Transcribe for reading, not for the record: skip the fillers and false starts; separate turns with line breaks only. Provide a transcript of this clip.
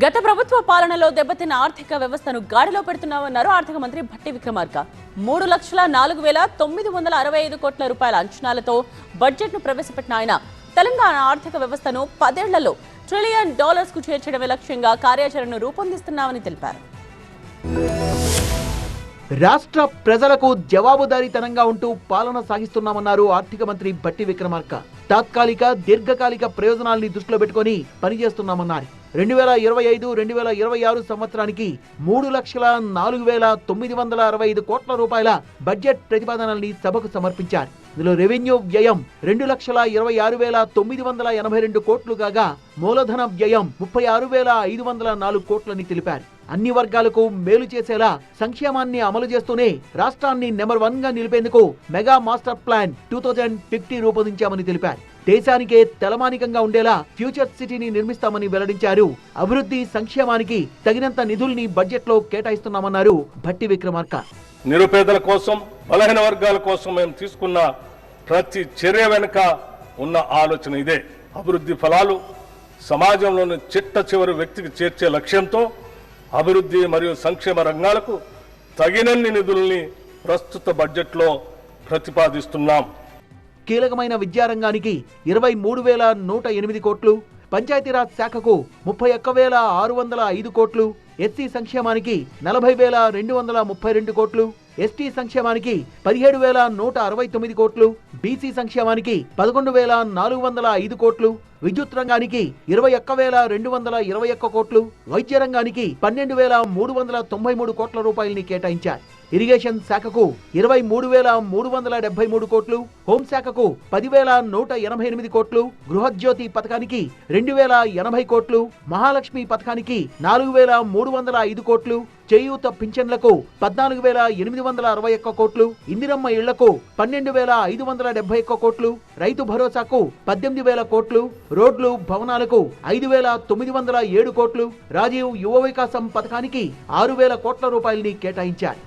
గత ప్రభుత్వ పాలనలో దెబ్బతిన్న ఆర్థిక వ్యవస్థను గాడిలో పెడుతున్నామన్నారు ఆర్థిక మంత్రి భట్టి విక్రమార్క. 3,04,965 కోట్ల రూపాయల అంచనాలతో బడ్జెట్ను ప్రవేశపెట్టిన ఆయన తెలంగాణ ఆర్థిక వ్యవస్థను 10 ఏళ్లలో $1 ట్రిలియన్ కు చేర్చడమే లక్ష్యంగా కార్యాచరణను రూపొందిస్తున్నామని తెలిపారు.
రాష్ట్ర ప్రజలకు జవాబుదారీతనంగా ఉంటూ పాలన సాగిస్తున్నామన్నారు ఆర్థిక మంత్రి భట్టి విక్రమార్క. తాత్కాలిక దీర్ఘకాలిక ప్రయోజనాల్ని దృష్టిలో పెట్టుకుని పనిచేస్తున్నామన్నారు. 2025-2026 సంవత్సరానికి 3,04,965 కోట్ల రూపాయల బడ్జెట్ ప్రతిపాదనల్ని సభకు సమర్పించారు. ఇందులో రెవెన్యూ వ్యయం 2,26,982 కోట్లు కాగా మూలధన వ్యయం 36,504 కోట్లని తెలిపారు. అన్ని వర్గాలకు మేలు చేసేలా సంక్షేమాన్ని అమలు చేస్తూనే రాష్ట్రాన్ని నెంబర్ 1 గా నిలిపేందుకు మెగా మాస్టర్ ప్లాన్ 2050 రూపొందించామని తెలిపారు. దేశానికే తలమానికంగా ఉండేలా ఫ్యూచర్ సిటీని నిర్మిస్తామని వెల్లడించారు. అభివృద్ధి సంక్షేమానికి తగినంత నిధుల్ని బడ్జెట్ లో కేటాయిస్తున్నామన్నారు భట్టి విక్రమార్క.
నిరుపేదల కోసం, బలహీన వర్గాల కోసం మేము తీసుకున్న ప్రతి చర్య వెనుక ఉన్న ఆలోచన ఇదే. అభివృద్ధి ఫలాలు సమాజంలోని చిట్ట చివరి వ్యక్తికి చేర్చే లక్ష్యంతో అభివృద్ధి మరియు సంక్షేమ రంగాలకు తగినన్ని నిధుల్ని ప్రస్తుత బడ్జెట్లో ప్రతిపాదిస్తున్నాం.
కీలకమైన విద్యారంగానికి 23,108 కోట్లు, పంచాయతీరాజ్ శాఖకు 31,605 కోట్లు, ఎస్సీ సంక్షేమానికి 40,232 కోట్లు, ఎస్టీ సంక్షేమానికి 17,169 కోట్లు, బీసీ సంక్షేమానికి 11,405 కోట్లు, విద్యుత్ రంగానికి 21,221 కోట్లు, వైద్య రంగానికి 12,393 కోట్ల రూపాయలని కేటాయించారు. ఇరిగేషన్ శాఖకు 23,373 కోట్లు, హోంశాఖకు 10,188 కోట్లు, గృహజ్యోతి పథకానికి 2,080 కోట్లు, మహాలక్ష్మి పథకానికి 4,305 కోట్లు, చేయూత పింఛన్లకు 14,861 కోట్లు, ఇందిరమ్మ ఇళ్లకు 12,571 కోట్లు, రైతు భరోసాకు 18,000 కోట్లు, రోడ్లు భవనాలకు 5,907 కోట్లు, రాజీవ్ యువ వికాసం పథకానికి 6,000 కోట్ల రూపాయలని కేటాయించారు.